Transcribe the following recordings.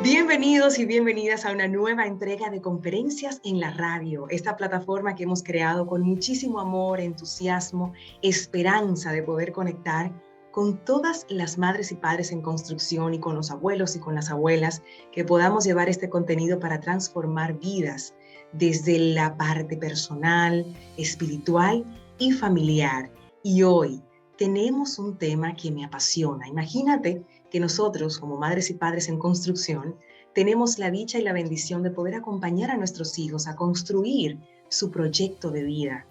Bienvenidos y bienvenidas a una nueva entrega de Conferencias en la Radio, esta plataforma que hemos creado con muchísimo amor, entusiasmo, esperanza de poder conectar con todas las madres y padres en construcción y con los abuelos y con las abuelas, que podamos llevar este contenido para transformar vidas desde la parte personal, espiritual y familiar. Y hoy tenemos un tema que me apasiona. Imagínate que nosotros, como madres y padres en construcción, tenemos la dicha y la bendición de poder acompañar a nuestros hijos a construir su proyecto de vida.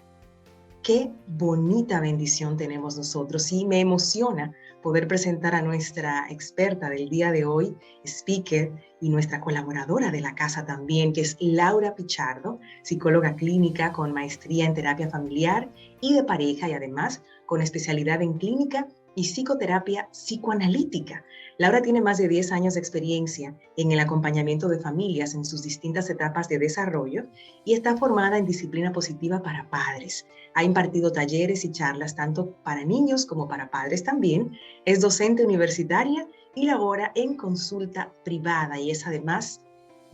Qué bonita bendición tenemos nosotros y me emociona poder presentar a nuestra experta del día de hoy, speaker y nuestra colaboradora de la casa también, que es Laura Pichardo, psicóloga clínica con maestría en terapia familiar y de pareja y además con especialidad en clínica y psicoterapia psicoanalítica. Laura tiene más de 10 años de experiencia en el acompañamiento de familias en sus distintas etapas de desarrollo y está formada en disciplina positiva para padres. Ha impartido talleres y charlas tanto para niños como para padres también. Es docente universitaria y labora en consulta privada y es además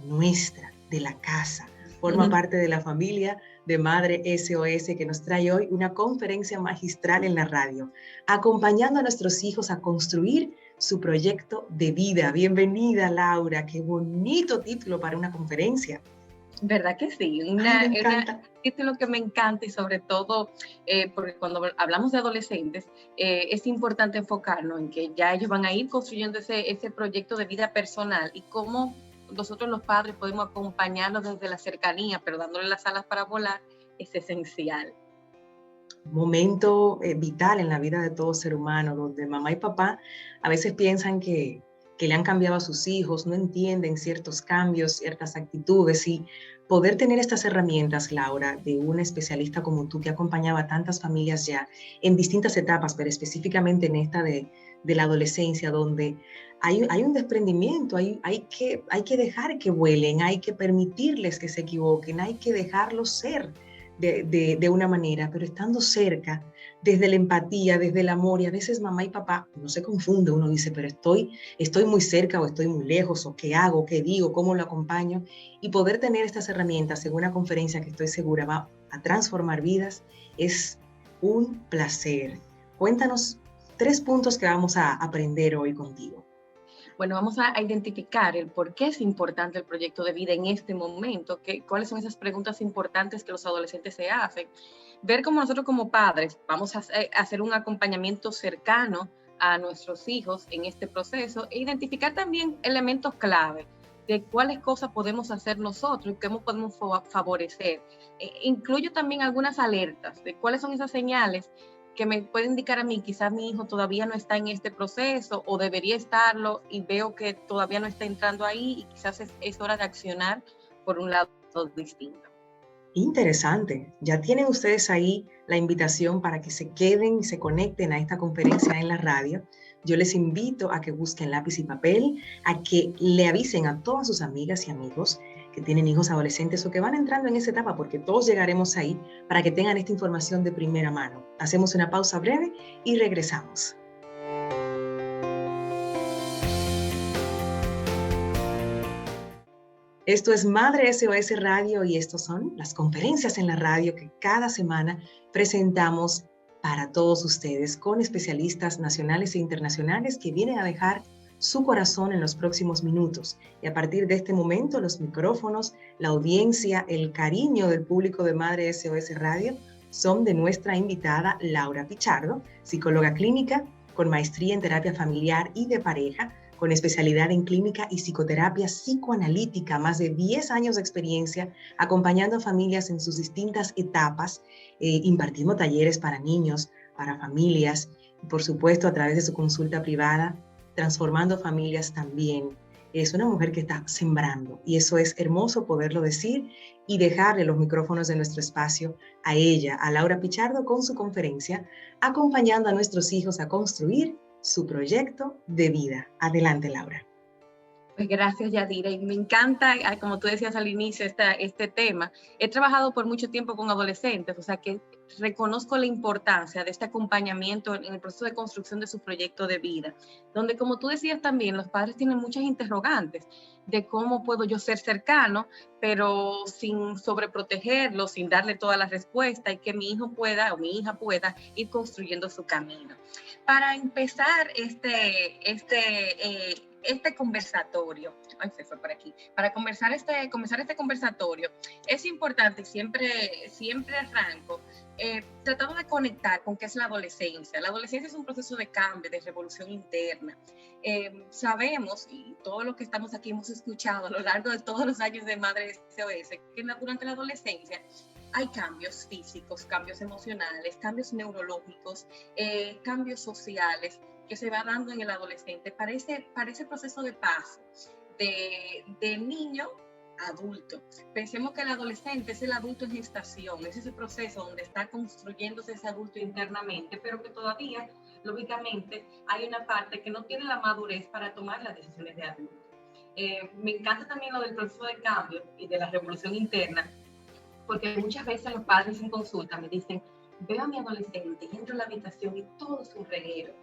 nuestra, de la casa. Forma parte de la familia de Madre SOS que nos trae hoy una conferencia magistral en la radio, acompañando a nuestros hijos a construir su proyecto de vida. Bienvenida, Laura. Qué bonito título para una conferencia. ¿Verdad que sí? Ay, me encanta. Esto es lo que me encanta y sobre todo porque cuando hablamos de adolescentes es importante enfocarnos en que ya ellos van a ir construyendo ese proyecto de vida personal y cómo nosotros los padres podemos acompañarlos desde la cercanía, pero dándole las alas para volar es esencial. Un momento vital en la vida de todo ser humano, donde mamá y papá a veces piensan que le han cambiado a sus hijos, no entienden ciertos cambios, ciertas actitudes y poder tener estas herramientas, Laura, de una especialista como tú que acompañaba a tantas familias ya en distintas etapas, pero específicamente en esta de la adolescencia, donde hay un desprendimiento, hay que dejar que vuelen, hay que permitirles que se equivoquen, hay que dejarlos ser de una manera, pero estando cerca, desde la empatía, desde el amor, y a veces mamá y papá no se confunde, uno dice, pero estoy muy cerca o estoy muy lejos, o qué hago, qué digo, cómo lo acompaño, y poder tener estas herramientas en una conferencia que estoy segura va a transformar vidas, es un placer. Cuéntanos 3 puntos que vamos a aprender hoy contigo. Bueno, vamos a identificar el por qué es importante el proyecto de vida en este momento, cuáles son esas preguntas importantes que los adolescentes se hacen, ver cómo nosotros como padres vamos a hacer un acompañamiento cercano a nuestros hijos en este proceso e identificar también elementos clave de cuáles cosas podemos hacer nosotros y cómo podemos favorecer. Incluyo también algunas alertas de cuáles son esas señales que me puede indicar a mí, quizás mi hijo todavía no está en este proceso o debería estarlo y veo que todavía no está entrando ahí y quizás es hora de accionar por un lado distinto. Interesante. Ya tienen ustedes ahí la invitación para que se queden y se conecten a esta conferencia en la radio. Yo les invito a que busquen lápiz y papel, a que le avisen a todas sus amigas y amigos que tienen hijos adolescentes o que van entrando en esa etapa, porque todos llegaremos ahí para que tengan esta información de primera mano. Hacemos una pausa breve y regresamos. Esto es Madre SOS Radio y estos son las conferencias en la radio que cada semana presentamos para todos ustedes con especialistas nacionales e internacionales que vienen a dejar su corazón en los próximos minutos. Y a partir de este momento, los micrófonos, la audiencia, el cariño del público de Madre SOS Radio son de nuestra invitada Laura Pichardo, psicóloga clínica con maestría en terapia familiar y de pareja, con especialidad en clínica y psicoterapia psicoanalítica, más de 10 años de experiencia acompañando a familias en sus distintas etapas, impartiendo talleres para niños, para familias, y por supuesto a través de su consulta privada, transformando familias también. Es una mujer que está sembrando y eso es hermoso poderlo decir y dejarle los micrófonos de nuestro espacio a ella, a Laura Pichardo, con su conferencia, acompañando a nuestros hijos a construir su proyecto de vida. Adelante, Laura. Pues gracias, Yadira. Y me encanta, como tú decías al inicio, este tema. He trabajado por mucho tiempo con adolescentes, o sea que reconozco la importancia de este acompañamiento en el proceso de construcción de su proyecto de vida, donde, como tú decías también, los padres tienen muchas interrogantes de cómo puedo yo ser cercano, pero sin sobreprotegerlo, sin darle toda la respuesta, y que mi hijo pueda o mi hija pueda ir construyendo su camino. Para empezar este conversatorio, ay, se fue por aquí, para comenzar este conversatorio, es importante, siempre arranco, tratando de conectar con qué es la adolescencia. La adolescencia es un proceso de cambio, de revolución interna. Sabemos, y todos los que estamos aquí hemos escuchado a lo largo de todos los años de Madre SOS, que durante la adolescencia hay cambios físicos, cambios emocionales, cambios neurológicos, cambios sociales que se va dando en el adolescente para ese proceso de paso de niño a adulto. Pensemos que el adolescente es el adulto en gestación, es ese proceso donde está construyéndose ese adulto internamente, pero que todavía, lógicamente, hay una parte que no tiene la madurez para tomar las decisiones de adulto. Me encanta también lo del proceso de cambio y de la revolución interna, porque muchas veces los padres en consulta me dicen, veo a mi adolescente, entro a la habitación y todo es un reguero.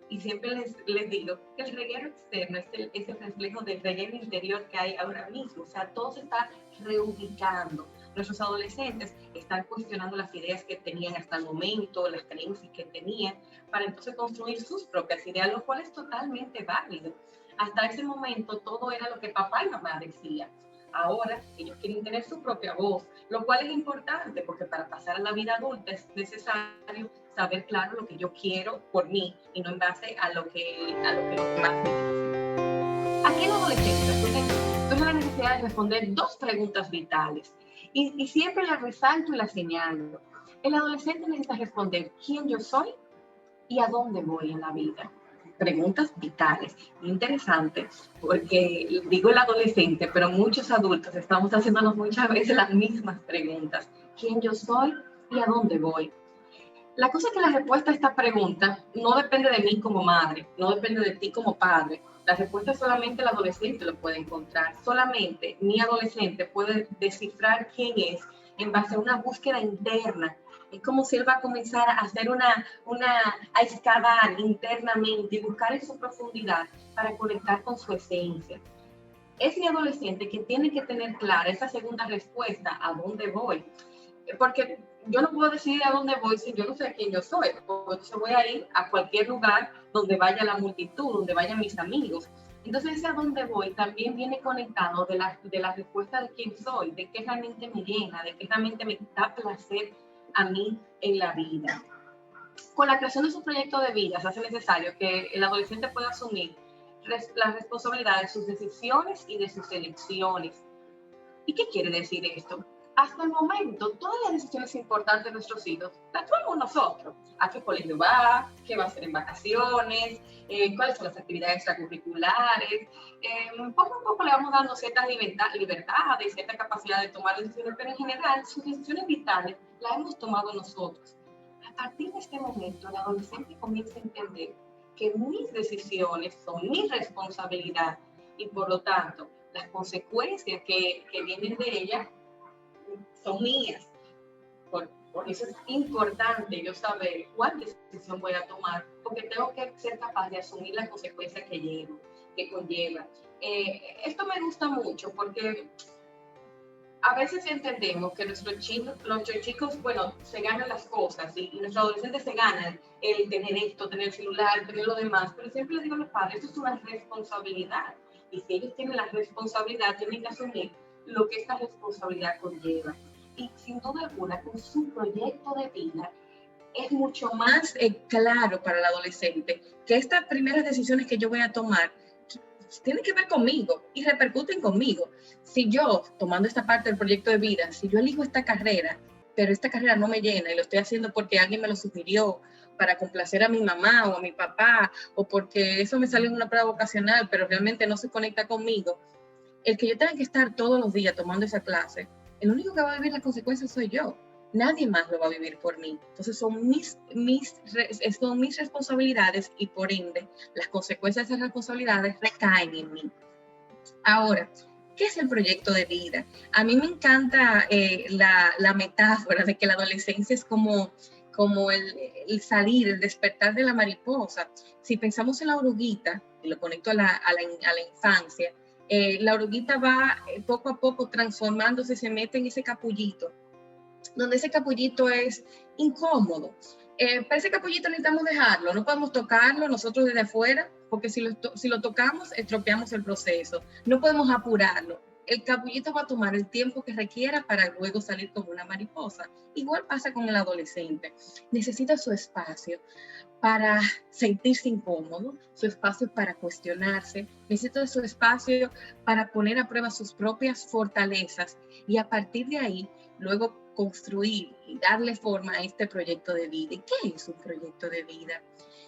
Y siempre les digo que el reguero externo es el reflejo del reguero interior que hay ahora mismo. O sea, todo se está reubicando. Nuestros adolescentes están cuestionando las ideas que tenían hasta el momento, las creencias que tenían, para entonces construir sus propias ideas, lo cual es totalmente válido. Hasta ese momento todo era lo que papá y mamá decían. Ahora ellos quieren tener su propia voz, lo cual es importante porque para pasar a la vida adulta es necesario saber claro lo que yo quiero por mí y no en base a lo que los demás me dicen. Aquí en la adolescencia tuve la necesidad de responder 2 preguntas vitales y siempre las resalto y las señalo. El adolescente necesita responder quién yo soy y a dónde voy en la vida. Preguntas vitales, interesantes, porque digo el adolescente, pero muchos adultos estamos haciéndonos muchas veces las mismas preguntas. ¿Quién yo soy y a dónde voy? La cosa es que la respuesta a esta pregunta no depende de mí como madre, no depende de ti como padre. La respuesta solamente el adolescente lo puede encontrar. Solamente mi adolescente puede descifrar quién es en base a una búsqueda interna. Es como si él va a comenzar a hacer a excavar internamente y buscar en su profundidad para conectar con su esencia. Es mi adolescente que tiene que tener clara esa segunda respuesta, ¿a dónde voy? Porque yo no puedo decidir a dónde voy si yo no sé quién yo soy. Entonces voy a ir a cualquier lugar donde vaya la multitud, donde vayan mis amigos. Entonces ese a dónde voy también viene conectado de la respuesta de quién soy, de qué realmente me llena, de qué realmente me da placer a mí en la vida. Con la creación de su proyecto de vida se hace necesario que el adolescente pueda asumir la responsabilidad de sus decisiones y de sus elecciones. ¿Y qué quiere decir esto? Hasta el momento, todas las decisiones importantes de nuestros hijos las tomamos nosotros. ¿A qué colegio va? ¿Qué va a hacer en vacaciones? ¿Cuáles son las actividades extracurriculares? Poco a poco le vamos dando ciertas libertades, cierta capacidad de tomar decisiones, pero en general sus decisiones vitales las hemos tomado nosotros. A partir de este momento, el adolescente comienza a entender que mis decisiones son mi responsabilidad y por lo tanto las consecuencias que vienen de ellas son mías. Por eso es importante yo saber cuál decisión voy a tomar, porque tengo que ser capaz de asumir las consecuencias que conlleva. Esto me gusta mucho porque a veces entendemos que nuestros chicos, bueno, se ganan las cosas y nuestros adolescentes se ganan el tener esto, tener el celular, tener lo demás, pero siempre les digo a los padres, esto es una responsabilidad y si ellos tienen la responsabilidad, tienen que asumir lo que esta responsabilidad conlleva. Y sin duda alguna, con su proyecto de vida, es mucho más claro para el adolescente que estas primeras decisiones que yo voy a tomar tienen que ver conmigo y repercuten conmigo. Si yo, tomando esta parte del proyecto de vida, si yo elijo esta carrera, pero esta carrera no me llena y lo estoy haciendo porque alguien me lo sugirió para complacer a mi mamá o a mi papá, o porque eso me sale en una prueba vocacional, pero realmente no se conecta conmigo, el que yo tenga que estar todos los días tomando esa clase, el único que va a vivir las consecuencias soy yo. Nadie más lo va a vivir por mí. Entonces son mis responsabilidades y por ende las consecuencias de esas responsabilidades recaen en mí. Ahora, ¿Qué es el proyecto de vida? A mí me encanta la metáfora de que la adolescencia es como el salir, el despertar de la mariposa. Si pensamos en la oruguita, y lo conecto a la infancia, la oruguita va poco a poco transformándose, se mete en ese capullito, donde ese capullito es incómodo. Para ese capullito necesitamos dejarlo, no podemos tocarlo nosotros desde afuera, porque si lo tocamos, estropeamos el proceso. No podemos apurarlo. El capullito va a tomar el tiempo que requiera para luego salir como una mariposa. Igual pasa con el adolescente. Necesita su espacio para sentirse incómodo, su espacio para cuestionarse, necesita su espacio para poner a prueba sus propias fortalezas y a partir de ahí, luego construir y darle forma a este proyecto de vida. ¿Y qué es un proyecto de vida?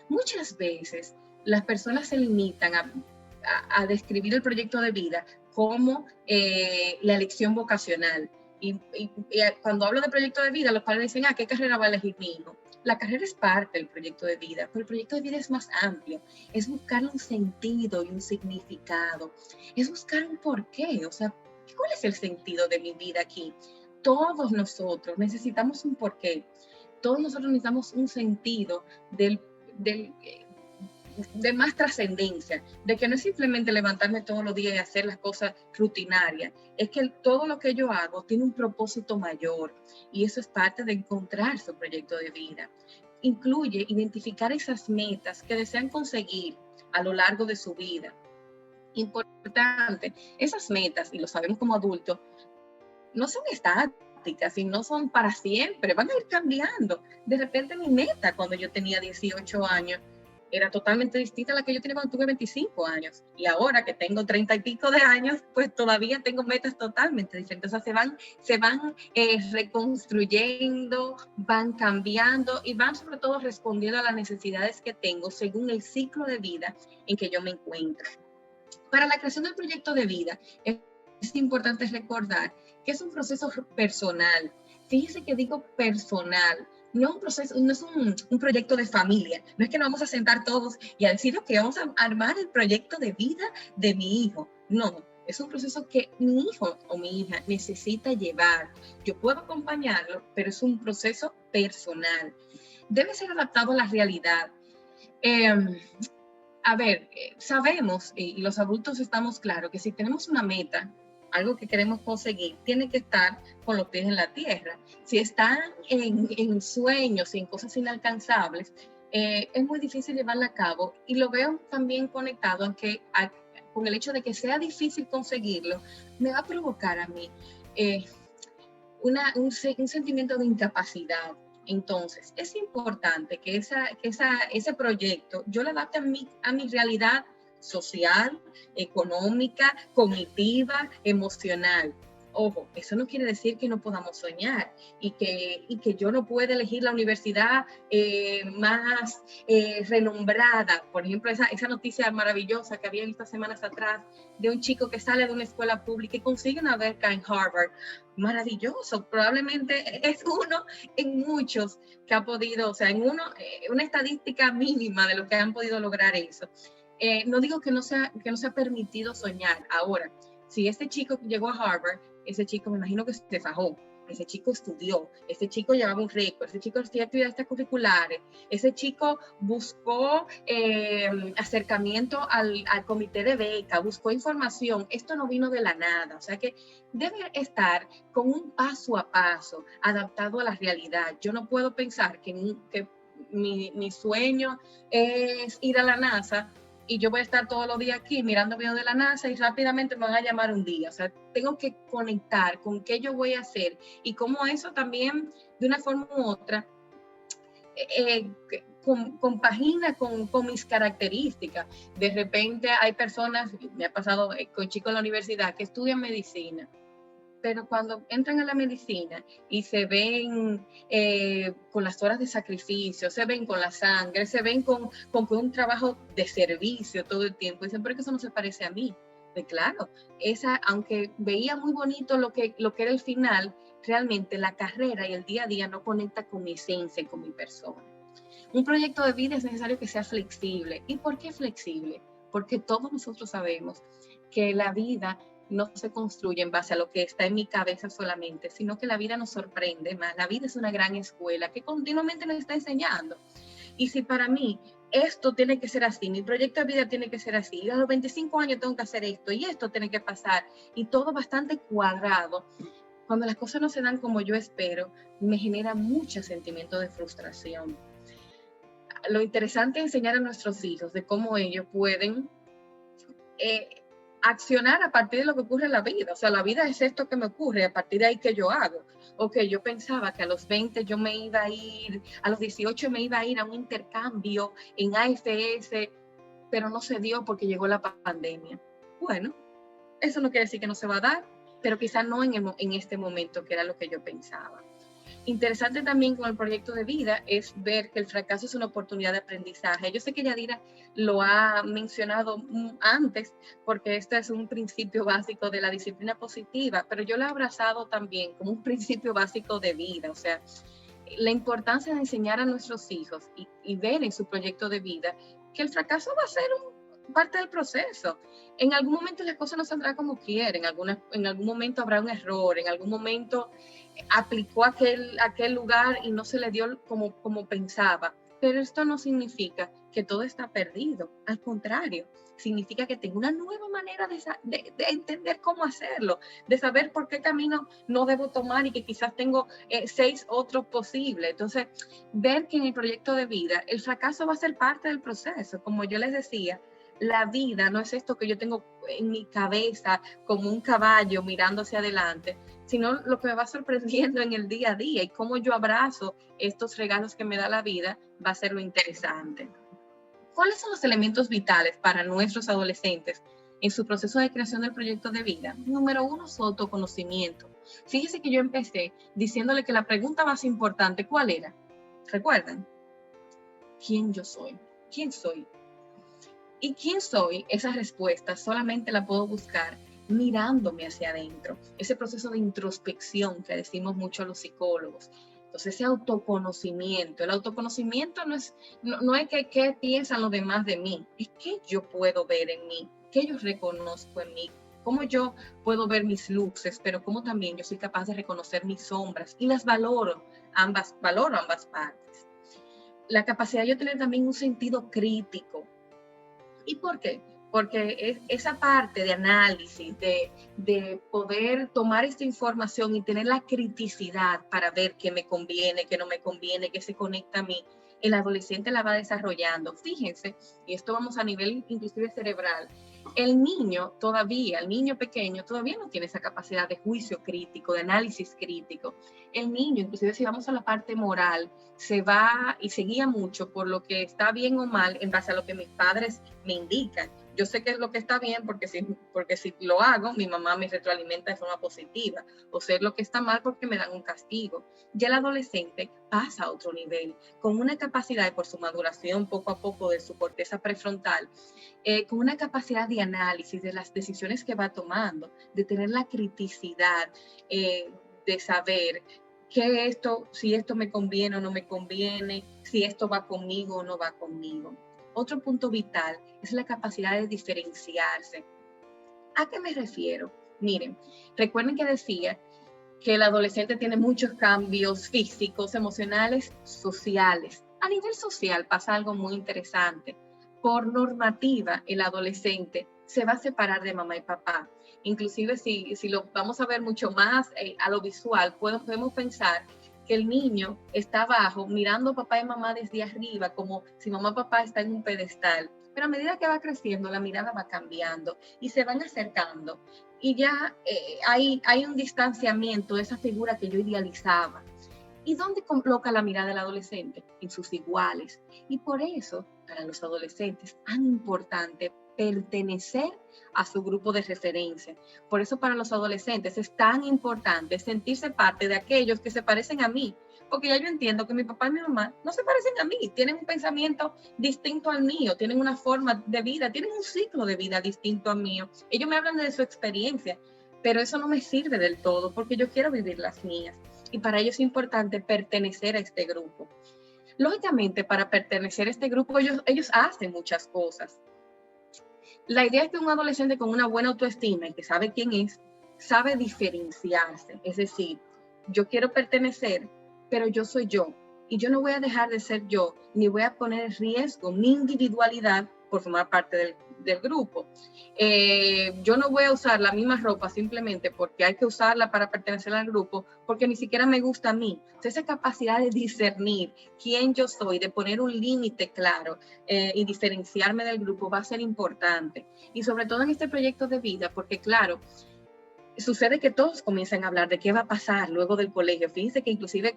Muchas veces las personas se limitan a describir el proyecto de vida como la elección vocacional. Y cuando hablo de proyecto de vida, los padres dicen, ¿qué carrera va a elegir mi hijo? La carrera es parte del proyecto de vida, pero el proyecto de vida es más amplio. Es buscar un sentido y un significado. Es buscar un porqué. O sea, ¿cuál es el sentido de mi vida aquí? Todos nosotros necesitamos un porqué. Todos nosotros necesitamos un sentido de más trascendencia, de que no es simplemente levantarme todos los días y hacer las cosas rutinarias, es que todo lo que yo hago tiene un propósito mayor y eso es parte de encontrar su proyecto de vida. Incluye identificar esas metas que desean conseguir a lo largo de su vida. Importante, esas metas, y lo sabemos como adultos, no son estáticas y no son para siempre, van a ir cambiando. De repente mi meta cuando yo tenía 18 años era totalmente distinta a la que yo tenía cuando tuve 25 años. Y ahora que tengo 30 y pico de años, pues todavía tengo metas totalmente diferentes. O sea, se van reconstruyendo, van cambiando y van sobre todo respondiendo a las necesidades que tengo según el ciclo de vida en que yo me encuentro. Para la creación del proyecto de vida, es importante recordar que es un proceso personal. Fíjese que digo personal, no un proceso, no es un proyecto de familia. No es que nos vamos a sentar todos y a decir, ok, vamos a armar el proyecto de vida de mi hijo. No, es un proceso que mi hijo o mi hija necesita llevar. Yo puedo acompañarlo, pero es un proceso personal. Debe ser adaptado a la realidad. Sabemos, y los adultos estamos claros, que si tenemos una meta, algo que queremos conseguir, tiene que estar con los pies en la tierra. Si están en sueños y en cosas inalcanzables, es muy difícil llevarla a cabo. Y lo veo también conectado con el hecho de que sea difícil conseguirlo, me va a provocar a mí un sentimiento de incapacidad. Entonces, es importante que ese proyecto yo lo adapte a mi realidad social, económica, cognitiva, emocional. Ojo, eso no quiere decir que no podamos soñar y que yo no pueda elegir la universidad más renombrada. Por ejemplo, esa noticia maravillosa que había estas semanas atrás de un chico que sale de una escuela pública y consigue una beca en Harvard. Maravilloso, probablemente es uno en muchos que ha podido, o sea, una estadística mínima de lo que han podido lograr eso. No digo que no sea permitido soñar. Ahora, si este chico llegó a Harvard, ese chico me imagino que se fajó, ese chico estudió, ese chico llevaba un récord, ese chico hacía actividades extracurriculares, ese chico buscó acercamiento al comité de beca, buscó información. Esto no vino de la nada, o sea que debe estar con un paso a paso, adaptado a la realidad. Yo no puedo pensar que mi sueño es ir a la NASA y yo voy a estar todos los días aquí mirando videos de la NASA y rápidamente me van a llamar un día. O sea, tengo que conectar con qué yo voy a hacer y cómo eso también, de una forma u otra, compagina con mis características. De repente hay personas, me ha pasado con chicos en la universidad que estudian medicina, pero cuando entran a la medicina y se ven con las horas de sacrificio, se ven con la sangre, se ven con un trabajo de servicio todo el tiempo, dicen, pero es que eso no se parece a mí. Pues claro, aunque veía muy bonito lo que era el final, realmente la carrera y el día a día no conecta con mi esencia y con mi persona. Un proyecto de vida es necesario que sea flexible. ¿Y por qué flexible? Porque todos nosotros sabemos que la vida no se construye en base a lo que está en mi cabeza solamente, sino que la vida nos sorprende más. La vida es una gran escuela que continuamente nos está enseñando. Y si para mí esto tiene que ser así, mi proyecto de vida tiene que ser así, y a los 25 años tengo que hacer esto y esto tiene que pasar, y todo bastante cuadrado, cuando las cosas no se dan como yo espero, me genera mucho sentimiento de frustración. Lo interesante es enseñar a nuestros hijos de cómo ellos pueden accionar a partir de lo que ocurre en la vida. O sea, la vida es esto que me ocurre, a partir de ahí que yo hago. Ok, yo pensaba que a los 20 yo me iba a ir, a los 18 me iba a ir a un intercambio en AFS, pero no se dio porque llegó la pandemia. Bueno, eso no quiere decir que no se va a dar, pero quizás no en este momento, que era lo que yo pensaba. Interesante también con el proyecto de vida es ver que el fracaso es una oportunidad de aprendizaje. Yo sé que Yadira lo ha mencionado antes, porque este es un principio básico de la disciplina positiva, pero yo lo he abrazado también como un principio básico de vida. O sea, la importancia de enseñar a nuestros hijos y ver en su proyecto de vida que el fracaso va a ser parte del proceso. En algún momento las cosas no saldrán como quieren, en algún momento habrá un error, en algún momento aplicó aquel lugar y no se le dio como pensaba. Pero esto no significa que todo está perdido. Al contrario, significa que tengo una nueva manera de entender cómo hacerlo, de saber por qué camino no debo tomar y que quizás tengo 6 otros posibles. Entonces, ver que en el proyecto de vida el fracaso va a ser parte del proceso. Como yo les decía, la vida no es esto que yo tengo en mi cabeza como un caballo mirando hacia adelante, sino lo que me va sorprendiendo en el día a día, y cómo yo abrazo estos regalos que me da la vida va a ser lo interesante. ¿Cuáles son los elementos vitales para nuestros adolescentes en su proceso de creación del proyecto de vida? Número 1, su autoconocimiento. Fíjese que yo empecé diciéndole que la pregunta más importante, ¿cuál era? ¿Recuerdan? ¿Quién yo soy? ¿Quién soy? ¿Y quién soy? Esa respuesta solamente la puedo buscar mirándome hacia adentro. Ese proceso de introspección que decimos mucho los psicólogos. Entonces, ese autoconocimiento. El autoconocimiento no es que qué piensan los demás de mí, es qué yo puedo ver en mí, qué yo reconozco en mí, cómo yo puedo ver mis luces, pero cómo también yo soy capaz de reconocer mis sombras y las valoro ambas partes. La capacidad de yo tener también un sentido crítico. ¿Y por qué? Porque es esa parte de análisis, de poder tomar esta información y tener la criticidad para ver qué me conviene, qué no me conviene, qué se conecta a mí, el adolescente la va desarrollando. Fíjense, y esto vamos a nivel inclusive cerebral, el niño pequeño todavía no tiene esa capacidad de juicio crítico, de análisis crítico. El niño, inclusive si vamos a la parte moral, se va y se guía mucho por lo que está bien o mal en base a lo que mis padres me indican. Yo sé que es lo que está bien porque si lo hago, mi mamá me retroalimenta de forma positiva, o sé lo que está mal porque me dan un castigo. Ya el adolescente pasa a otro nivel, con una capacidad, por su maduración poco a poco de su corteza prefrontal, con una capacidad de análisis de las decisiones que va tomando, de tener la criticidad, de saber si esto me conviene o no me conviene, si esto va conmigo o no va conmigo. Otro punto vital es la capacidad de diferenciarse. ¿A qué me refiero? Miren, recuerden que decía que el adolescente tiene muchos cambios físicos, emocionales, sociales. A nivel social pasa algo muy interesante. Por normativa, el adolescente se va a separar de mamá y papá. Inclusive si lo vamos a ver mucho más a lo visual, podemos pensar que el niño está abajo mirando a papá y mamá desde arriba, como si mamá y papá están en un pedestal. Pero a medida que va creciendo, la mirada va cambiando y se van acercando. Y ya hay un distanciamiento de esa figura que yo idealizaba. ¿Y dónde coloca la mirada del adolescente? En sus iguales. Y por eso, para los adolescentes, es tan importante pertenecer a su grupo de referencia. Por eso para los adolescentes es tan importante sentirse parte de aquellos que se parecen a mí. Porque ya yo entiendo que mi papá y mi mamá no se parecen a mí, tienen un pensamiento distinto al mío, tienen una forma de vida, tienen un ciclo de vida distinto al mío. Ellos me hablan de su experiencia, pero eso no me sirve del todo porque yo quiero vivir las mías. Y para ellos es importante pertenecer a este grupo. Lógicamente, para pertenecer a este grupo, ellos hacen muchas cosas. La idea es que un adolescente con una buena autoestima y que sabe quién es, sabe diferenciarse. Es decir, yo quiero pertenecer, pero yo soy yo. Y yo no voy a dejar de ser yo, ni voy a poner en riesgo mi individualidad por formar parte del grupo. Yo no voy a usar la misma ropa simplemente porque hay que usarla para pertenecer al grupo, porque ni siquiera me gusta a mí. Entonces, esa capacidad de discernir quién yo soy, de poner un límite claro y diferenciarme del grupo va a ser importante. Y sobre todo en este proyecto de vida, porque claro, sucede que todos comienzan a hablar de qué va a pasar luego del colegio. Fíjense que inclusive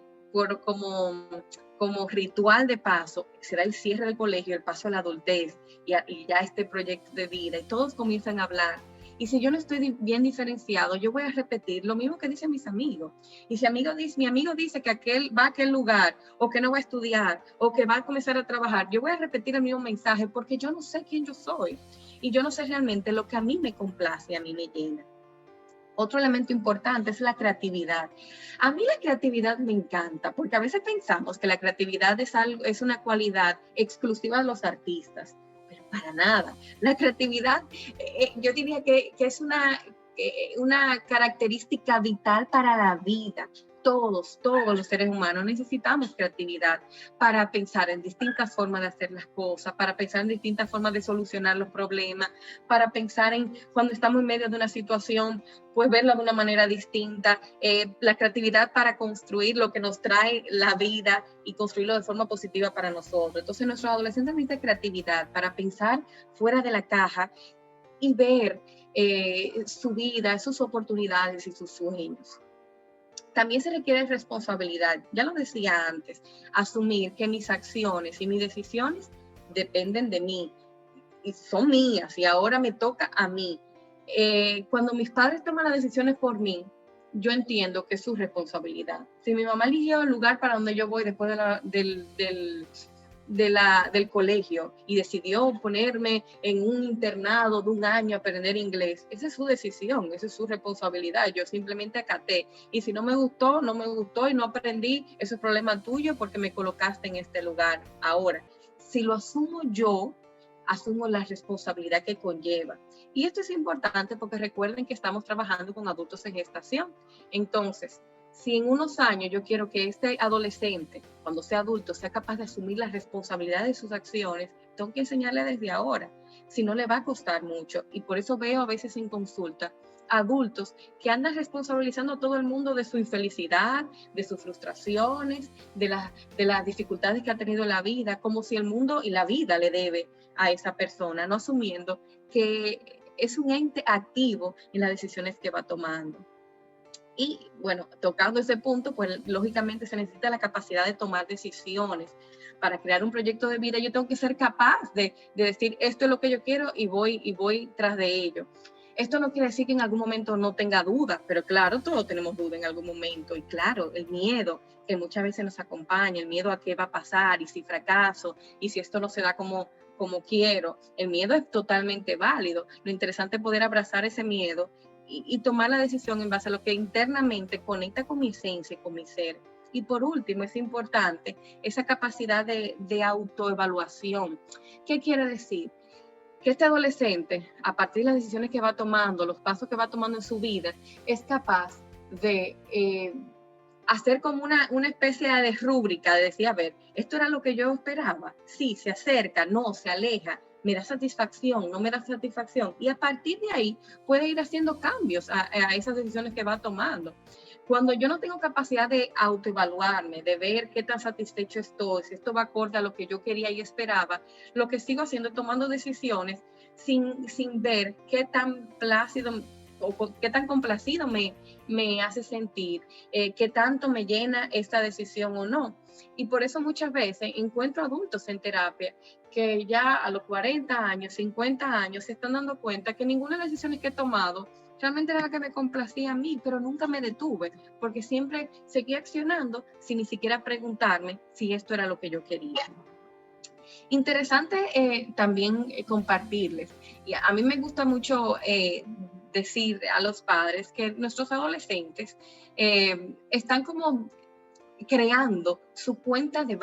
como ritual de paso será el cierre del colegio, el paso a la adultez y ya este proyecto de vida, y todos comienzan a hablar. Y si yo no estoy bien diferenciado, yo voy a repetir lo mismo que dicen mis amigos. Y si mi amigo dice que aquel va a aquel lugar, o que no va a estudiar, o que va a comenzar a trabajar, yo voy a repetir el mismo mensaje porque yo no sé quién yo soy. Y yo no sé realmente lo que a mí me complace, a mí me llena. Otro elemento importante es la creatividad. A mí la creatividad me encanta, porque a veces pensamos que la creatividad es una cualidad exclusiva de los artistas, pero para nada. La creatividad, yo diría que es una característica vital para la vida. Todos los seres humanos necesitamos creatividad para pensar en distintas formas de hacer las cosas, para pensar en distintas formas de solucionar los problemas, para pensar en cuando estamos en medio de una situación, pues verlo de una manera distinta, la creatividad para construir lo que nos trae la vida y construirlo de forma positiva para nosotros. Entonces, nuestros adolescentes necesitan creatividad para pensar fuera de la caja y ver su vida, sus oportunidades y sus sueños. También se requiere responsabilidad, ya lo decía antes, asumir que mis acciones y mis decisiones dependen de mí y son mías y ahora me toca a mí. Cuando mis padres toman las decisiones por mí, yo entiendo que es su responsabilidad. Si mi mamá eligió el lugar para donde yo voy después del colegio y decidió ponerme en un internado de un año a aprender inglés, esa es su decisión, esa es su responsabilidad. Yo simplemente acaté. Y si no me gustó, no me gustó y no aprendí, eso es problema tuyo porque me colocaste en este lugar. Ahora, si lo asumo yo, asumo la responsabilidad que conlleva. Y esto es importante porque recuerden que estamos trabajando con adultos en gestación. Entonces, si en unos años yo quiero que este adolescente, cuando sea adulto, sea capaz de asumir la responsabilidad de sus acciones, tengo que enseñarle desde ahora. Si no, le va a costar mucho. Y por eso veo a veces en consulta adultos que andan responsabilizando a todo el mundo de su infelicidad, de sus frustraciones, de las dificultades que ha tenido en la vida, como si el mundo y la vida le debe a esa persona, no asumiendo que es un ente activo en las decisiones que va tomando. Y bueno, tocando ese punto, pues lógicamente se necesita la capacidad de tomar decisiones. Para crear un proyecto de vida yo tengo que ser capaz de decir esto es lo que yo quiero y voy tras de ello. Esto no quiere decir que en algún momento no tenga dudas, pero claro, todos tenemos dudas en algún momento. Y claro, el miedo que muchas veces nos acompaña, el miedo a qué va a pasar y si fracaso y si esto no se da como quiero, el miedo es totalmente válido. Lo interesante es poder abrazar ese miedo y tomar la decisión en base a lo que internamente conecta con mi esencia y con mi ser. Y por último, es importante esa capacidad de autoevaluación. ¿Qué quiere decir? Que este adolescente, a partir de las decisiones que va tomando, los pasos que va tomando en su vida, es capaz de hacer como una especie de rúbrica, de decir, a ver, esto era lo que yo esperaba. Sí, se acerca, no, se aleja, me da satisfacción, no me da satisfacción. Y a partir de ahí puede ir haciendo cambios a esas decisiones que va tomando. Cuando yo no tengo capacidad de autoevaluarme, de ver qué tan satisfecho estoy, si esto va acorde a lo que yo quería y esperaba, lo que sigo haciendo es tomando decisiones sin ver qué tan plácido o qué tan complacido me hace sentir, qué tanto me llena esta decisión o no. Y por eso muchas veces encuentro adultos en terapia que ya a los 40 años, 50 años, se están dando cuenta que ninguna de las decisiones que he tomado realmente era la que me complacía a mí, pero nunca me detuve, porque siempre seguí accionando sin ni siquiera preguntarme si esto era lo que yo quería. Interesante también compartirles, y a mí me gusta mucho decir a los padres que nuestros adolescentes están como creando su cuenta de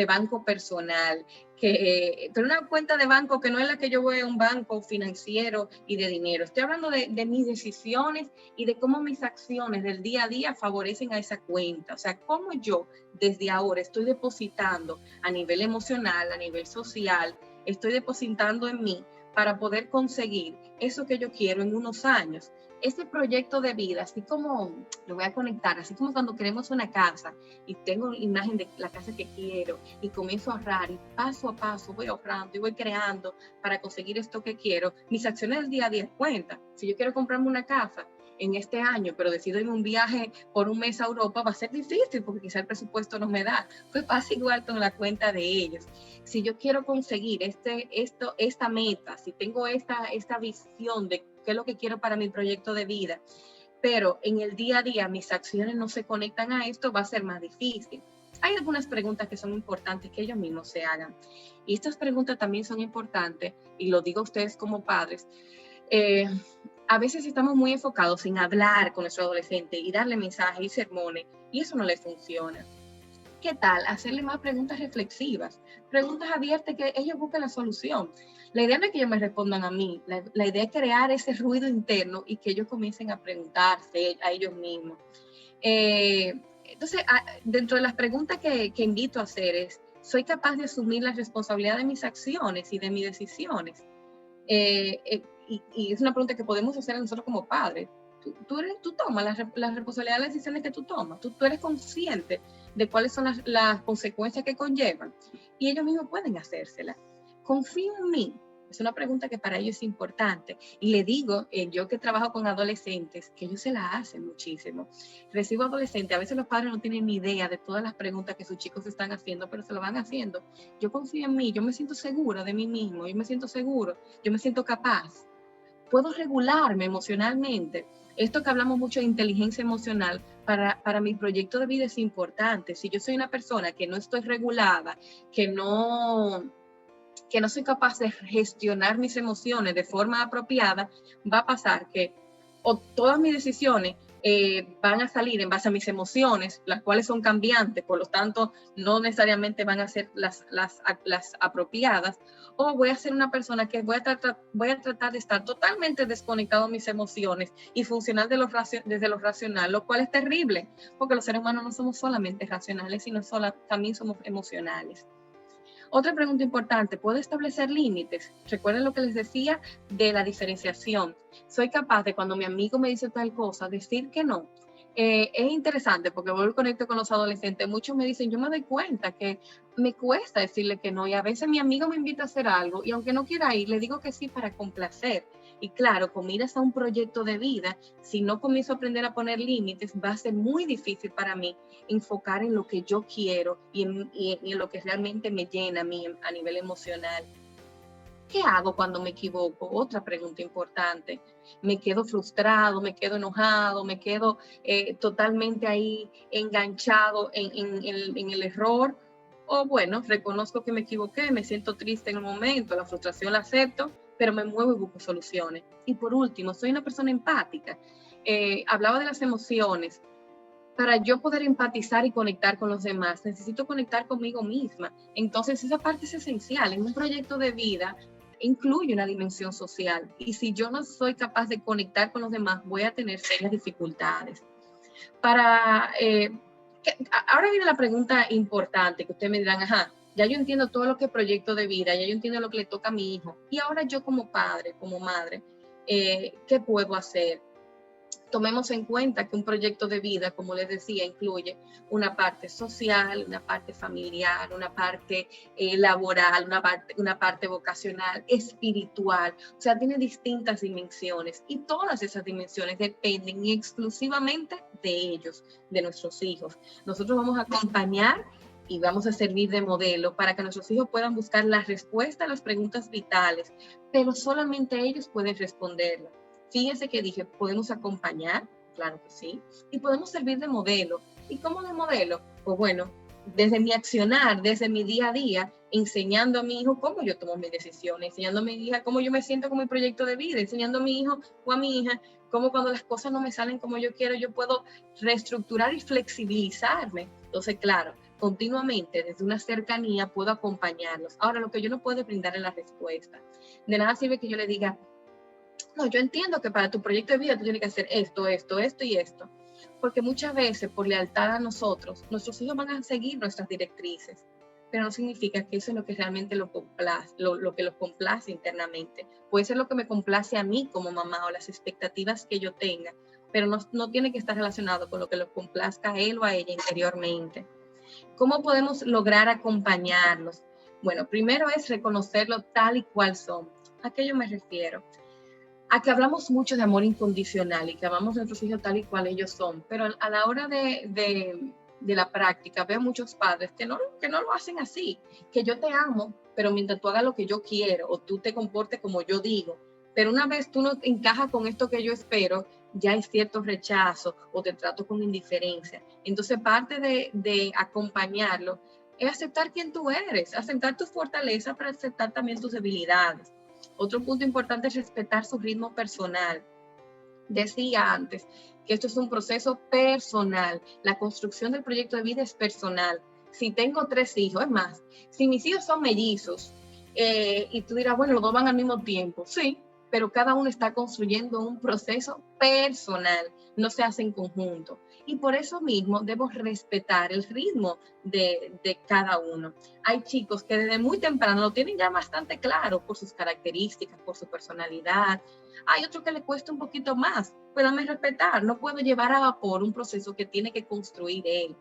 banco personal, pero una cuenta de banco que no es la que yo voy a un banco financiero y de dinero. Estoy hablando de mis decisiones y de cómo mis acciones del día a día favorecen a esa cuenta. O sea, cómo yo desde ahora estoy depositando a nivel emocional, a nivel social, estoy depositando en mí para poder conseguir eso que yo quiero en unos años. Ese proyecto de vida, así como lo voy a conectar, así como cuando queremos una casa y tengo imagen de la casa que quiero y comienzo a ahorrar y paso a paso voy ahorrando y voy creando para conseguir esto que quiero, mis acciones del día a día cuentan. Si yo quiero comprarme una casa en este año, pero decido irme un viaje por un mes a Europa, va a ser difícil porque quizá el presupuesto no me da. Pues pasa igual con la cuenta de ellos. Si yo quiero conseguir esta meta, si tengo esta visión de qué es lo que quiero para mi proyecto de vida, pero en el día a día mis acciones no se conectan a esto, va a ser más difícil. Hay algunas preguntas que son importantes que ellos mismos se hagan. Y estas preguntas también son importantes, y lo digo a ustedes como padres, a veces estamos muy enfocados en hablar con nuestro adolescente y darle mensajes y sermones, y eso no le funciona. ¿Qué tal hacerle más preguntas reflexivas? Preguntas abiertas que ellos busquen la solución. La idea no es que ellos me respondan a mí, la idea es crear ese ruido interno y que ellos comiencen a preguntarse a ellos mismos. Entonces, dentro de las preguntas que invito a hacer es, ¿soy capaz de asumir la responsabilidad de mis acciones y de mis decisiones? Y es una pregunta que podemos hacer nosotros como padres. Tú tomas la responsabilidad de las decisiones que tú tomas. Tú eres consciente de cuáles son las consecuencias que conllevan. Y ellos mismos pueden hacérselas. Confío en mí. Es una pregunta que para ellos es importante. Y le digo, yo que trabajo con adolescentes, que ellos se la hacen muchísimo. Recibo adolescentes, a veces los padres no tienen ni idea de todas las preguntas que sus chicos están haciendo, pero se lo van haciendo. Yo confío en mí, yo me siento segura de mí mismo, yo me siento seguro, yo me siento capaz. Puedo regularme emocionalmente. Esto que hablamos mucho de inteligencia emocional, para mi proyecto de vida es importante. Si yo soy una persona que no estoy regulada, que no soy capaz de gestionar mis emociones de forma apropiada, va a pasar que todas mis decisiones van a salir en base a mis emociones, las cuales son cambiantes, por lo tanto no necesariamente van a ser las apropiadas, o voy a ser una persona que voy a tratar de estar totalmente desconectado de mis emociones y funcionar desde lo racional, lo cual es terrible, porque los seres humanos no somos solamente racionales, sino también somos emocionales. Otra pregunta importante, ¿puedo establecer límites? Recuerden lo que les decía de la diferenciación. Soy capaz de, cuando mi amigo me dice tal cosa, decir que no. Es interesante porque vuelvo a conectar con los adolescentes. Muchos me dicen, yo me doy cuenta que me cuesta decirle que no, y a veces mi amigo me invita a hacer algo y aunque no quiera ir, le digo que sí para complacer. Y claro, con miras a un proyecto de vida, si no comienzo a aprender a poner límites, va a ser muy difícil para mí enfocar en lo que yo quiero y en lo que realmente me llena a mí a nivel emocional. ¿Qué hago cuando me equivoco? Otra pregunta importante. ¿Me quedo frustrado, me quedo enojado, me quedo totalmente ahí enganchado en el error? O bueno, reconozco que me equivoqué, me siento triste en el momento, la frustración la acepto, pero me muevo y busco soluciones. Y por último, soy una persona empática. Hablaba de las emociones. Para yo poder empatizar y conectar con los demás, necesito conectar conmigo misma. Entonces, esa parte es esencial. En un proyecto de vida incluye una dimensión social. Y si yo no soy capaz de conectar con los demás, voy a tener serias dificultades. Ahora viene la pregunta importante que ustedes me dirán, ajá, ya yo entiendo todo lo que es proyecto de vida, ya yo entiendo lo que le toca a mi hijo. Y ahora yo como padre, como madre, ¿qué puedo hacer? Tomemos en cuenta que un proyecto de vida, como les decía, incluye una parte social, una parte familiar, una parte laboral, una parte vocacional, espiritual. O sea, tiene distintas dimensiones y todas esas dimensiones dependen exclusivamente de ellos, de nuestros hijos. Nosotros vamos a acompañar y vamos a servir de modelo para que nuestros hijos puedan buscar la respuesta a las preguntas vitales, pero solamente ellos pueden responderlas. Fíjense que dije, podemos acompañar, claro que sí, y podemos servir de modelo. ¿Y cómo de modelo? Pues bueno, desde mi accionar, desde mi día a día, enseñando a mi hijo cómo yo tomo mis decisiones, enseñando a mi hija cómo yo me siento con mi proyecto de vida, enseñando a mi hijo o a mi hija cómo cuando las cosas no me salen como yo quiero, yo puedo reestructurar y flexibilizarme Entonces, claro, continuamente desde una cercanía puedo acompañarlos. Ahora, lo que yo no puedo brindar es la respuesta. De nada sirve que yo le diga, no, yo entiendo que para tu proyecto de vida tú tienes que hacer esto, esto, esto y esto. Porque muchas veces, por lealtad a nosotros, nuestros hijos van a seguir nuestras directrices, pero no significa que eso es lo que realmente lo que los complace internamente. Puede ser lo que me complace a mí como mamá o las expectativas que yo tenga, pero no tiene que estar relacionado con lo que los complazca a él o a ella interiormente. ¿Cómo podemos lograr acompañarlos? Bueno, primero es reconocerlo tal y cual son. ¿A qué yo me refiero? A que hablamos mucho de amor incondicional y que amamos a nuestros hijos tal y cual ellos son, pero a la hora de la práctica veo muchos padres que no lo hacen así, que yo te amo, pero mientras tú hagas lo que yo quiero o tú te comportes como yo digo, pero una vez tú no encajas con esto que yo espero, ya hay cierto rechazo o te trato con indiferencia. Entonces parte de acompañarlo es aceptar quién tú eres, aceptar tus fortalezas, pero aceptar también tus debilidades. Otro punto importante es respetar su ritmo personal. Decía antes que esto es un proceso personal. La construcción del proyecto de vida es personal. Si tengo 3 hijos, es más, si mis hijos son mellizos y tú dirás, bueno, los 2 van al mismo tiempo, sí, pero cada uno está construyendo un proceso personal, no se hace en conjunto. Y por eso mismo debo respetar el ritmo de cada uno. Hay chicos que desde muy temprano lo tienen ya bastante claro por sus características, por su personalidad. Hay otro que le cuesta un poquito más, pero dame respetar, no puedo llevar a vapor un proceso que tiene que construir él.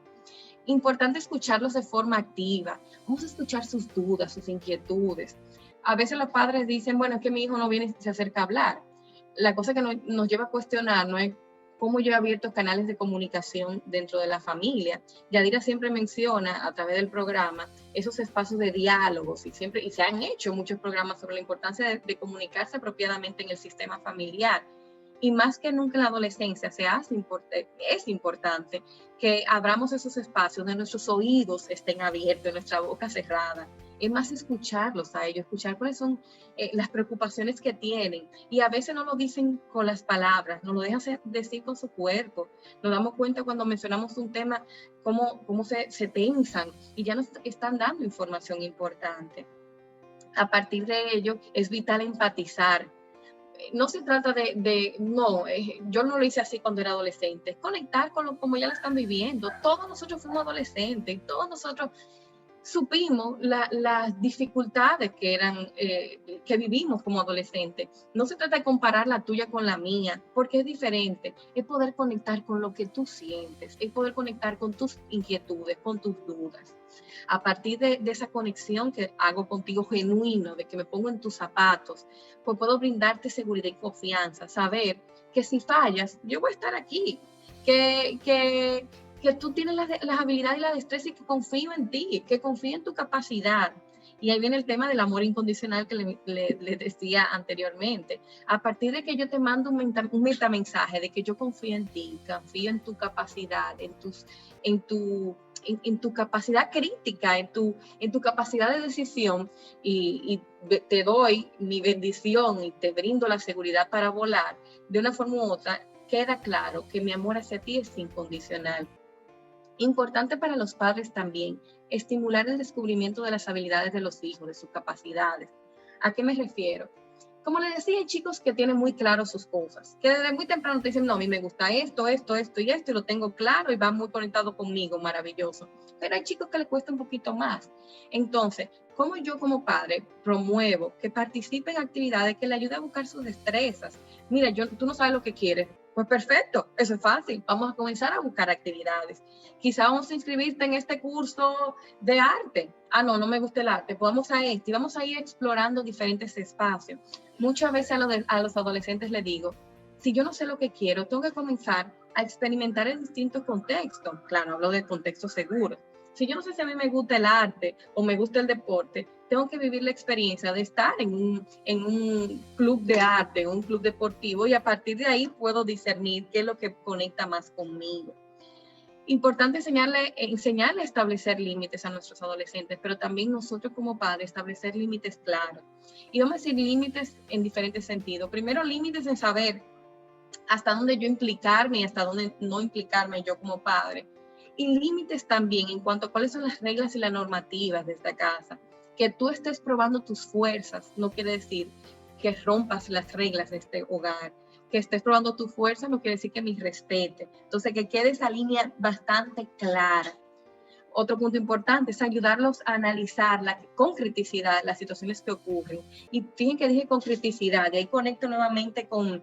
Importante escucharlos de forma activa, vamos a escuchar sus dudas, sus inquietudes. A veces los padres dicen, bueno, es que mi hijo no viene y se acerca a hablar. La cosa que nos lleva a cuestionar no es cómo yo he abierto canales de comunicación dentro de la familia. Yadira siempre menciona a través del programa esos espacios de diálogos y se han hecho muchos programas sobre la importancia de comunicarse apropiadamente en el sistema familiar. Y más que nunca en la adolescencia es importante que abramos esos espacios donde nuestros oídos estén abiertos, nuestra boca cerrada. Es más escucharlos a ellos, escuchar cuáles son las preocupaciones que tienen. Y a veces no lo dicen con las palabras, nos lo dejan decir con su cuerpo. Nos damos cuenta cuando mencionamos un tema, cómo se tensan y ya nos están dando información importante. A partir de ello, es vital empatizar. No se trata yo no lo hice así cuando era adolescente, es conectar con como ya lo están viviendo. Todos nosotros fuimos adolescentes, todos nosotros supimos las dificultades que vivimos como adolescentes. No se trata de comparar la tuya con la mía, porque es diferente. Es poder conectar con lo que tú sientes, es poder conectar con tus inquietudes, con tus dudas. A partir de esa conexión que hago contigo genuino, de que me pongo en tus zapatos, pues puedo brindarte seguridad y confianza, saber que si fallas, yo voy a estar aquí, que tú tienes las habilidades y la destreza y que confío en ti, que confío en tu capacidad. Y ahí viene el tema del amor incondicional que le decía anteriormente. A partir de que yo te mando un metamensaje de que yo confío en ti, confío en tu capacidad, en tu capacidad crítica, en tu capacidad de decisión y te doy mi bendición y te brindo la seguridad para volar, de una forma u otra, queda claro que mi amor hacia ti es incondicional. Importante para los padres también, estimular el descubrimiento de las habilidades de los hijos, de sus capacidades. ¿A qué me refiero? Como les decía, hay chicos que tienen muy claro sus cosas, que desde muy temprano te dicen, no, a mí me gusta esto, esto, esto y esto, y lo tengo claro y va muy conectado conmigo, maravilloso. Pero hay chicos que les cuesta un poquito más. Entonces, ¿cómo yo como padre promuevo que participen en actividades que le ayuden a buscar sus destrezas? Mira, tú no sabes lo que quieres. Pues perfecto, eso es fácil. Vamos a comenzar a buscar actividades. Quizá vamos a inscribirte en este curso de arte. Ah, no me gusta el arte. Pues vamos a y vamos a ir explorando diferentes espacios. Muchas veces a los adolescentes les digo, si yo no sé lo que quiero, tengo que comenzar a experimentar en distintos contextos. Claro, hablo de contextos seguros. Si yo no sé si a mí me gusta el arte o me gusta el deporte, tengo que vivir la experiencia de estar en un club de arte, un club deportivo, y a partir de ahí puedo discernir qué es lo que conecta más conmigo. Importante enseñarle a establecer límites a nuestros adolescentes, pero también nosotros como padres establecer límites claros. Y vamos a decir límites en diferentes sentidos. Primero, límites en saber hasta dónde yo implicarme y hasta dónde no implicarme yo como padre. Y límites también en cuanto a cuáles son las reglas y las normativas de esta casa. Que tú estés probando tus fuerzas no quiere decir que rompas las reglas de este hogar. Que estés probando tu fuerza no quiere decir que me respete. Entonces, que quede esa línea bastante clara. Otro punto importante es ayudarlos a analizar con criticidad las situaciones que ocurren. Y fíjense que dije con criticidad, y ahí conecto nuevamente con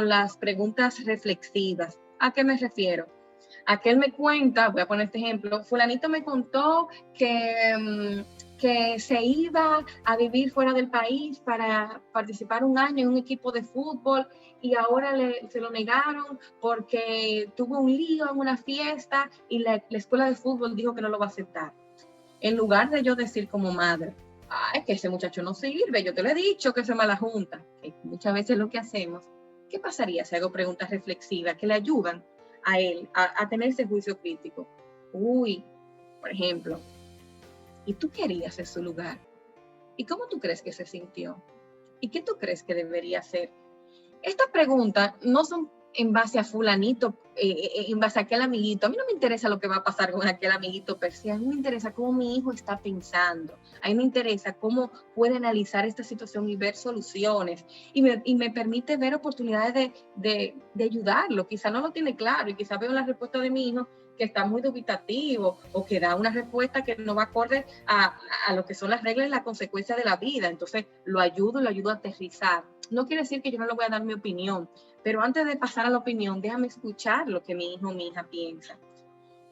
las preguntas reflexivas. ¿A qué me refiero? Aquel me cuenta, voy a poner este ejemplo, fulanito me contó que se iba a vivir fuera del país para participar un año en un equipo de fútbol y ahora se lo negaron porque tuvo un lío en una fiesta y la escuela de fútbol dijo que no lo va a aceptar. En lugar de yo decir como madre, ay, que ese muchacho no sirve, yo te lo he dicho que se mala junta, que muchas veces es lo que hacemos. ¿Qué pasaría si hago preguntas reflexivas que le ayudan a él a tener ese juicio crítico? Uy, por ejemplo, ¿y tú querías en su lugar? ¿Y cómo tú crees que se sintió? ¿Y qué tú crees que debería hacer? Estas preguntas no son en base a fulanito, en base a aquel amiguito. A mí no me interesa lo que va a pasar con aquel amiguito per se. A mí me interesa cómo mi hijo está pensando. A mí me interesa cómo puede analizar esta situación y ver soluciones. Y me permite ver oportunidades de ayudarlo. Quizá no lo tiene claro y quizá veo la respuesta de mi hijo que está muy dubitativo o que da una respuesta que no va acorde a lo que son las reglas y las consecuencias de la vida. Entonces lo ayudo a aterrizar. No quiere decir que yo no le voy a dar mi opinión, pero antes de pasar a la opinión, déjame escuchar lo que mi hijo o mi hija piensa.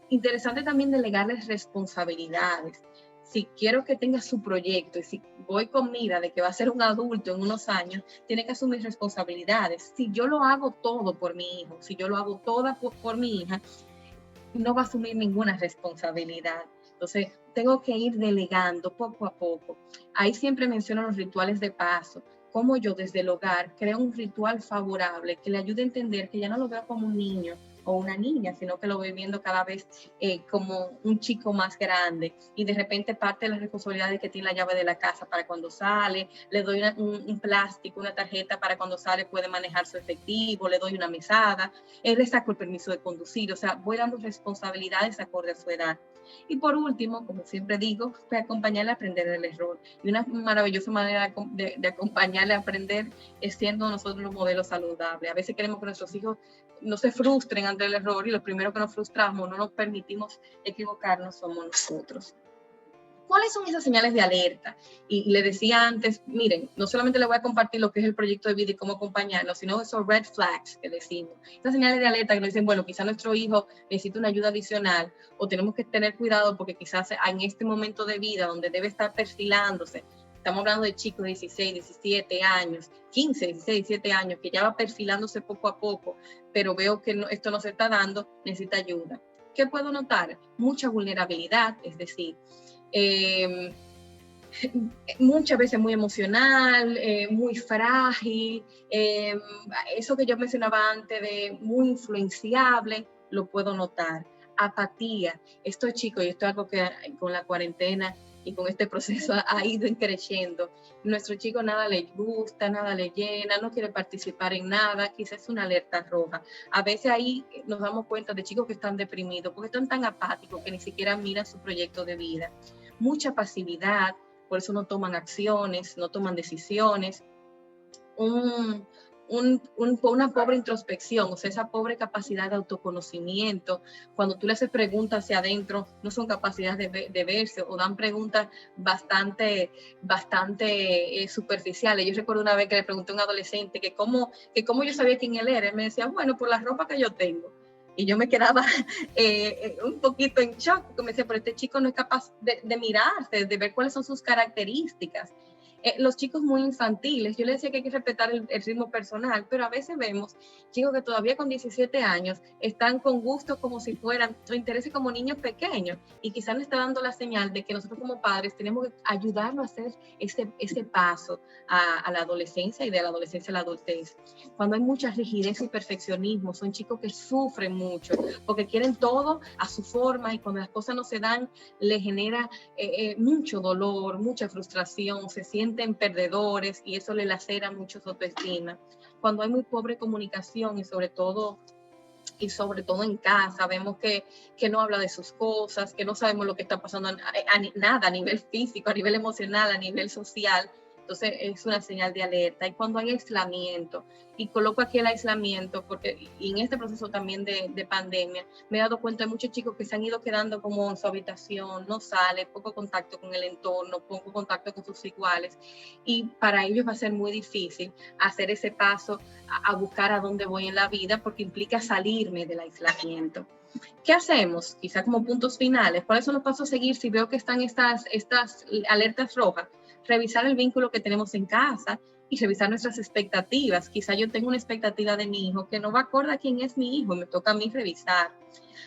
Interesante también delegarles responsabilidades. Si quiero que tenga su proyecto y si voy con mira de que va a ser un adulto en unos años, tiene que asumir responsabilidades. Si yo lo hago todo por mi hijo, si yo lo hago toda por mi hija, no va a asumir ninguna responsabilidad. Entonces, tengo que ir delegando poco a poco. Ahí siempre menciono los rituales de paso, cómo yo desde el hogar creo un ritual favorable que le ayude a entender que ya no lo veo como un niño o una niña, sino que lo voy viendo cada vez como un chico más grande y de repente parte de la responsabilidad de que tiene la llave de la casa para cuando sale, le doy un plástico, una tarjeta para cuando sale puede manejar su efectivo, le doy una mesada, le saco el permiso de conducir, o sea, voy dando responsabilidades acorde a su edad. Y por último, como siempre digo, pues acompañarle a aprender del error. Y una maravillosa manera de acompañarle a aprender es siendo nosotros los modelos saludables. A veces queremos que nuestros hijos no se frustren ante el error y lo primero que nos frustramos, no nos permitimos equivocarnos, somos nosotros. ¿Cuáles son esas señales de alerta? Y le decía antes, miren, no solamente le voy a compartir lo que es el proyecto de vida y cómo acompañarlo, sino esos red flags que decimos. Esas señales de alerta que nos dicen, bueno, quizás nuestro hijo necesita una ayuda adicional o tenemos que tener cuidado porque quizás en este momento de vida donde debe estar perfilándose, estamos hablando de chicos de 16, 17 años, 15, 16, 17 años, que ya va perfilándose poco a poco, pero veo que esto no se está dando, necesita ayuda. ¿Qué puedo notar? Mucha vulnerabilidad, es decir, muchas veces muy emocional, muy frágil, eso que yo mencionaba antes de muy influenciable, lo puedo notar. Apatía, esto es chico y esto es algo que con la cuarentena y con este proceso ha ido creciendo. Nuestro chico nada le gusta, nada le llena, no quiere participar en nada, quizás es una alerta roja. A veces ahí nos damos cuenta de chicos que están deprimidos porque están tan apáticos que ni siquiera miran su proyecto de vida. Mucha pasividad, por eso no toman acciones, no toman decisiones. Una pobre introspección, o sea, esa pobre capacidad de autoconocimiento. Cuando tú le haces preguntas hacia adentro, no son capacidades de verse o dan preguntas bastante superficiales. Yo recuerdo una vez que le pregunté a un adolescente que cómo yo sabía quién él era. Él me decía, bueno, por la ropa que yo tengo. Y yo me quedaba un poquito en shock, porque me decía, pero este chico no es capaz de mirarse, de ver cuáles son sus características. Los chicos muy infantiles, yo les decía que hay que respetar el ritmo personal, pero a veces vemos chicos que todavía con 17 años están con gustos como si fueran, o intereses como niños pequeños, y quizás nos está dando la señal de que nosotros como padres tenemos que ayudarlo a hacer ese paso a la adolescencia y de la adolescencia a la adultez. Cuando hay mucha rigidez y perfeccionismo, son chicos que sufren mucho, porque quieren todo a su forma, y cuando las cosas no se dan, les genera mucho dolor, mucha frustración, se sienten perdedores y eso le lacera mucho su autoestima. Cuando hay muy pobre comunicación y sobre todo y sobre todo en casa, vemos que no habla de sus cosas, que no sabemos lo que está pasando nada a nivel físico, a nivel emocional, a nivel social. Entonces es una señal de alerta. Y cuando hay aislamiento, y coloco aquí el aislamiento, porque y en este proceso también de pandemia, me he dado cuenta de muchos chicos que se han ido quedando como en su habitación, no sale, poco contacto con el entorno, poco contacto con sus iguales, y para ellos va a ser muy difícil hacer ese paso a buscar a dónde voy en la vida, porque implica salirme del aislamiento. ¿Qué hacemos? Quizá como puntos finales, ¿cuáles son los pasos a seguir si veo que están estas alertas rojas? Revisar el vínculo que tenemos en casa y revisar nuestras expectativas. Quizá yo tengo una expectativa de mi hijo que no va acorde a quién es mi hijo, me toca a mí revisar.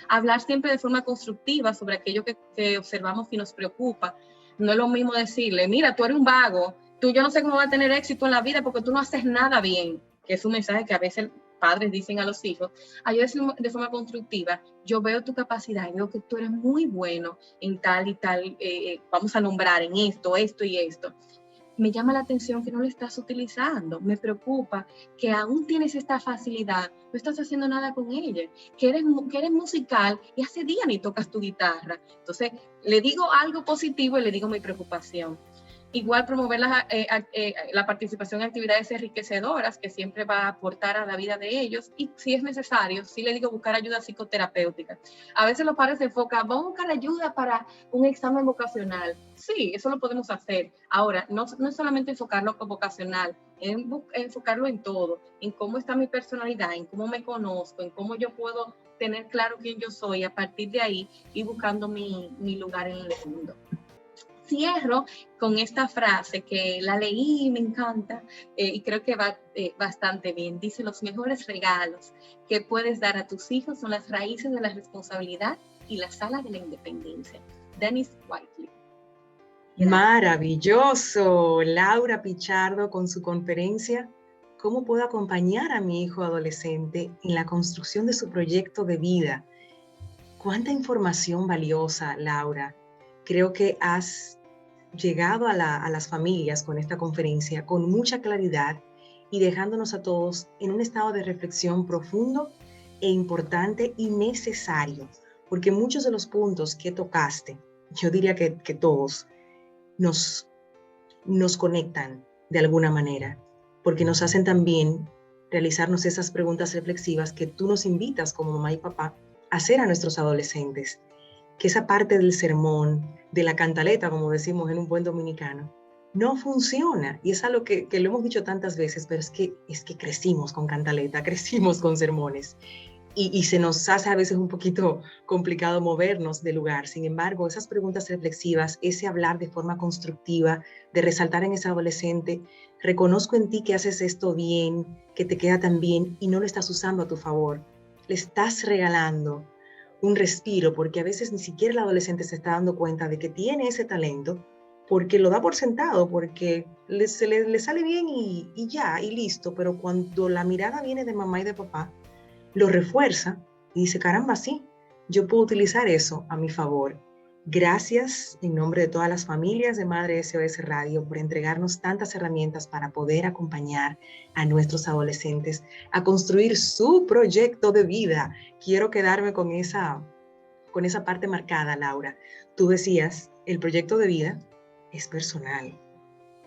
Hablar siempre de forma constructiva sobre aquello que observamos y nos preocupa. No es lo mismo decirle, mira, tú eres un vago, yo no sé cómo va a tener éxito en la vida porque tú no haces nada bien, que es un mensaje que a veces padres dicen a los hijos. A yo decir de forma constructiva, yo veo tu capacidad y veo que tú eres muy bueno en tal y tal, vamos a nombrar en esto y esto. Me llama la atención que no lo estás utilizando, me preocupa que aún tienes esta facilidad, no estás haciendo nada con ella, que eres musical y hace días ni tocas tu guitarra. Entonces, le digo algo positivo y le digo mi preocupación. Igual promover la participación en actividades enriquecedoras que siempre va a aportar a la vida de ellos, y si es necesario, sí le digo buscar ayuda psicoterapéutica. A veces los padres se enfocan, vamos a buscar ayuda para un examen vocacional. Sí, eso lo podemos hacer. Ahora, no es solamente enfocarlo como vocacional, enfocarlo en todo, en cómo está mi personalidad, en cómo me conozco, en cómo yo puedo tener claro quién yo soy, a partir de ahí ir buscando mi lugar en el mundo. Cierro con esta frase que la leí y me encanta, y creo que va bastante bien. Dice, los mejores regalos que puedes dar a tus hijos son las raíces de la responsabilidad y las alas de la independencia. Dennis Whiteley. Maravilloso. Laura Pichardo con su conferencia, ¿cómo puedo acompañar a mi hijo adolescente en la construcción de su proyecto de vida? Cuánta información valiosa, Laura. Creo que has llegado a las familias con esta conferencia con mucha claridad y dejándonos a todos en un estado de reflexión profundo e importante y necesario, porque muchos de los puntos que tocaste, yo diría que todos, nos conectan de alguna manera, porque nos hacen también realizarnos esas preguntas reflexivas que tú nos invitas como mamá y papá a hacer a nuestros adolescentes, que esa parte del sermón, de la cantaleta, como decimos en un buen dominicano, no funciona. Y es algo que lo hemos dicho tantas veces, pero es que crecimos con cantaleta, crecimos con sermones. Y se nos hace a veces un poquito complicado movernos del lugar. Sin embargo, esas preguntas reflexivas, ese hablar de forma constructiva, de resaltar en ese adolescente, reconozco en ti que haces esto bien, que te queda tan bien y no lo estás usando a tu favor. Le estás regalando un respiro, porque a veces ni siquiera el adolescente se está dando cuenta de que tiene ese talento, porque lo da por sentado, porque le sale bien y ya, y listo. Pero cuando la mirada viene de mamá y de papá, lo refuerza y dice, caramba, sí, yo puedo utilizar eso a mi favor. Gracias en nombre de todas las familias de Madre SOS Radio por entregarnos tantas herramientas para poder acompañar a nuestros adolescentes a construir su proyecto de vida. Quiero quedarme con esa parte marcada, Laura. Tú decías, el proyecto de vida es personal.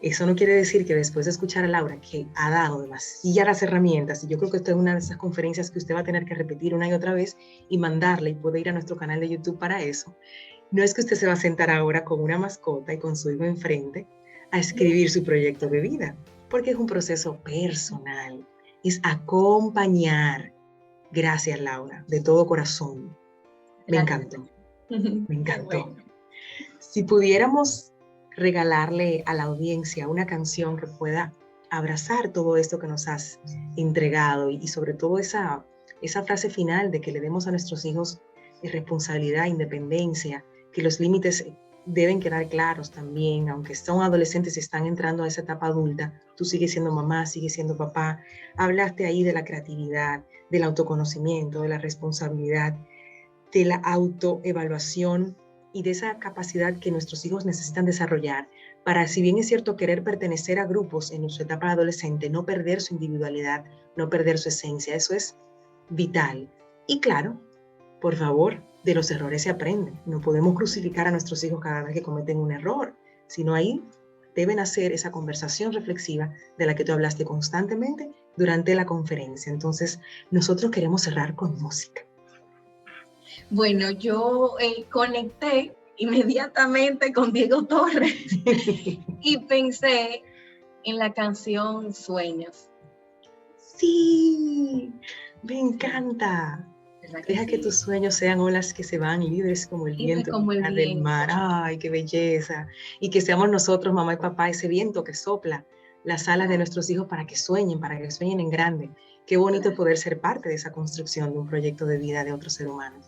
Eso no quiere decir que después de escuchar a Laura, que ha dado demasiadas herramientas, y yo creo que esta es una de esas conferencias que usted va a tener que repetir una y otra vez y mandarle, y puede ir a nuestro canal de YouTube para eso. No es que usted se va a sentar ahora con una mascota y con su hijo enfrente a escribir su proyecto de vida, porque es un proceso personal, es acompañar. Gracias, Laura, de todo corazón. Me encantó, me encantó. Si pudiéramos regalarle a la audiencia una canción que pueda abrazar todo esto que nos has entregado y sobre todo esa frase final de que le demos a nuestros hijos responsabilidad, independencia, que los límites deben quedar claros también, aunque son adolescentes y están entrando a esa etapa adulta, tú sigues siendo mamá, sigues siendo papá. Hablaste ahí de la creatividad, del autoconocimiento, de la responsabilidad, de la autoevaluación y de esa capacidad que nuestros hijos necesitan desarrollar para, si bien es cierto, querer pertenecer a grupos en su etapa adolescente, no perder su individualidad, no perder su esencia. Eso es vital. Y claro, por favor, de los errores se aprende. No podemos crucificar a nuestros hijos cada vez que cometen un error, sino ahí deben hacer esa conversación reflexiva de la que tú hablaste constantemente durante la conferencia. Entonces, nosotros queremos cerrar con música. Bueno, yo conecté inmediatamente con Diego Torres y pensé en la canción Sueños. Sí, me encanta. Deja que Sí. tus sueños sean olas que se van libres como el Libre viento como el del viento. mar. Ay, qué belleza. Y que seamos nosotros, mamá y papá, ese viento que sopla las alas de nuestros hijos para que sueñen en grande. Qué bonito poder ser parte de esa construcción de un proyecto de vida de otro ser humano.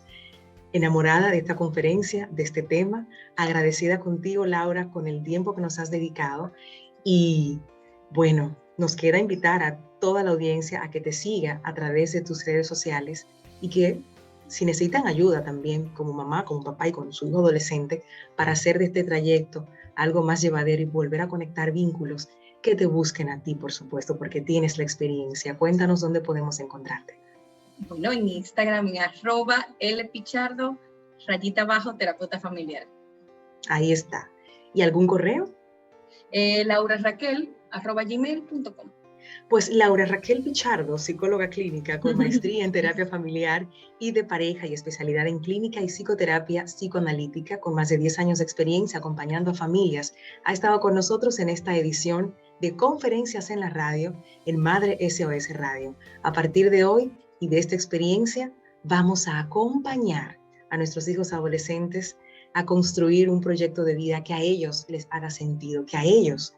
Enamorada de esta conferencia, de este tema, agradecida contigo, Laura, con el tiempo que nos has dedicado. Y bueno, nos queda invitar a toda la audiencia a que te siga a través de tus redes sociales y que si necesitan ayuda también como mamá, como papá y con su hijo adolescente para hacer de este trayecto algo más llevadero y volver a conectar vínculos, que te busquen a ti, por supuesto, porque tienes la experiencia. Cuéntanos dónde podemos encontrarte. Bueno, en Instagram, en @lpichardo, _terapeuta familiar. Ahí está. ¿Y algún correo? lauraraquel@gmail.com. Pues Laura Raquel Pichardo, psicóloga clínica con maestría en terapia familiar y de pareja y especialidad en clínica y psicoterapia psicoanalítica con más de 10 años de experiencia acompañando a familias, ha estado con nosotros en esta edición de Conferencias en la Radio en Madre SOS Radio. A partir de hoy y de esta experiencia vamos a acompañar a nuestros hijos adolescentes a construir un proyecto de vida que a ellos les haga sentido, que a ellos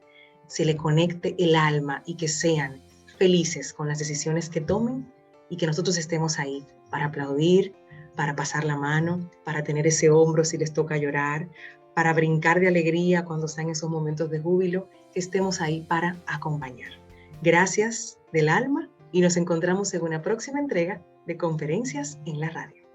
se le conecte el alma y que sean felices con las decisiones que tomen y que nosotros estemos ahí para aplaudir, para pasar la mano, para tener ese hombro si les toca llorar, para brincar de alegría cuando están esos momentos de júbilo, que estemos ahí para acompañar. Gracias del alma y nos encontramos en una próxima entrega de Conferencias en la Radio.